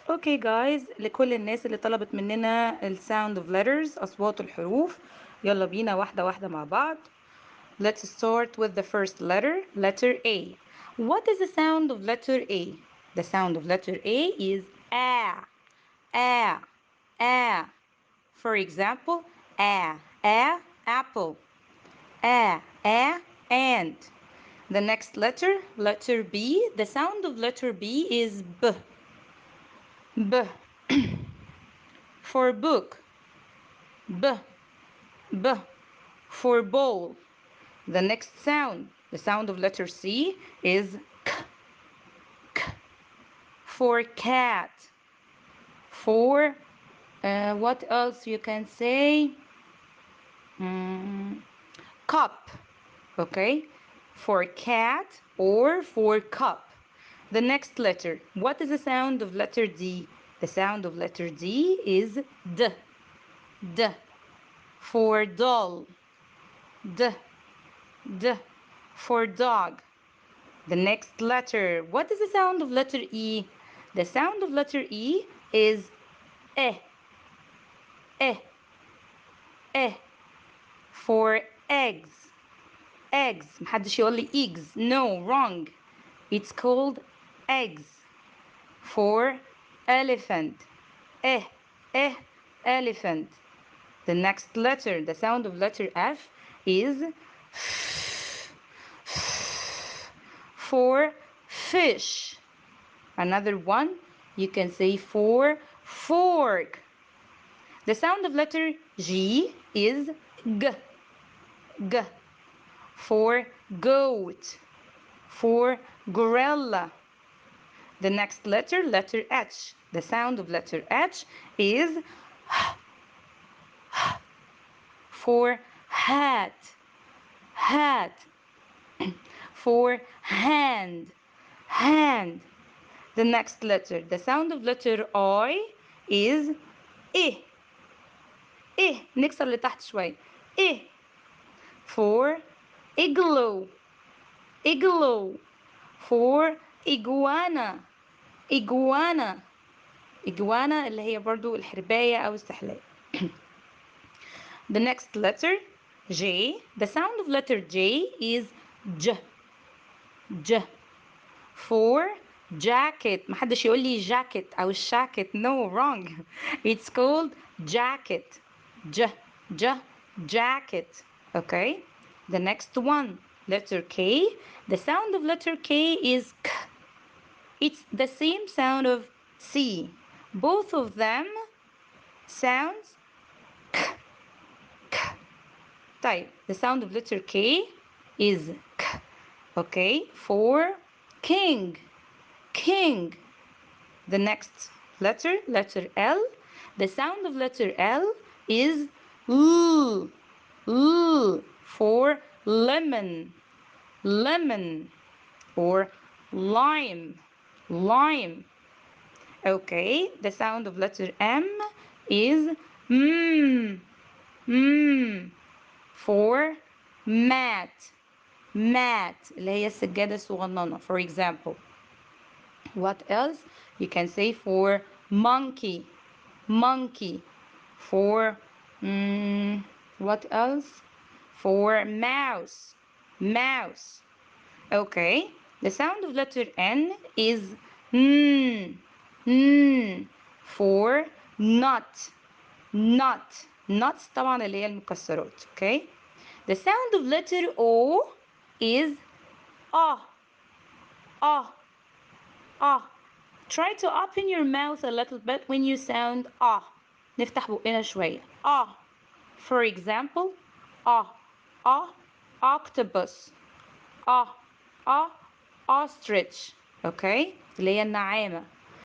Okay guys، لكل الناس اللي طلبت مننا ال sound of letters أصوات الحروف، يلا بينا واحدة واحدة مع بعض. Let's start with the first letter A. What is the sound of letter A? The sound of letter A is A, A, A. For example, A, apple, A, ant. The next letter B. The sound of letter B is B, B. For book, B, B. For bowl. The next sound, the sound of letter C is K, K. For cat. For what else you can say? Cup. Okay. For cat or for cup. The next letter. What is the sound of letter D? The sound of letter D is D, D. For doll, D, D. For dog. The next letter. What is the sound of letter E? The sound of letter E is E, E, E. For eggs, eggs. محدش يقول لي eggs. No, wrong. It's called eggs. For elephant, E, E, elephant. The next letter, the sound of letter F is for fish. Another one, you can say for fork. The sound of letter G is G, G. For goat, for gorilla. The next letter H. The sound of letter H is for hat, hat. For hand, hand. The next letter, the sound of letter I is I, I. نكسر اللي تحت شوي. I. For igloo, igloo. For iguana, iguana. iguana اللي هي برضو الحرباية أو السحلية. The next letter J. The sound of letter J is J, J. For jacket. محدش يقول لي jacket أو shacket. No, wrong. It's called jacket. J, J, jacket. Okay. The next one, letter K. The sound of letter K is K. It's the same sound of C. Both of them sounds K, K. طيب, the sound of letter K is K. Okay. For king, king. The next letter L. The sound of letter L is L, L. For lemon, lemon. Or lime, lime. Okay, the sound of letter M is mm, mm. For mat, mat اللي هي السجادة الصغننة. For example, what else? You can say for monkey, monkey. For what else? For mouse, mouse. Okay, the sound of letter N is N, N. For nut, nut. Nuts طبعا اللي هي المكسرات. Okay, the sound of letter O is ah, ah, ah. Try to open your mouth a little bit when you sound ah. نفتح بقنا شوية. Ah. For example, ah, ah, octopus. Ah, ah, ostrich. Okay, اللي هي النعامة.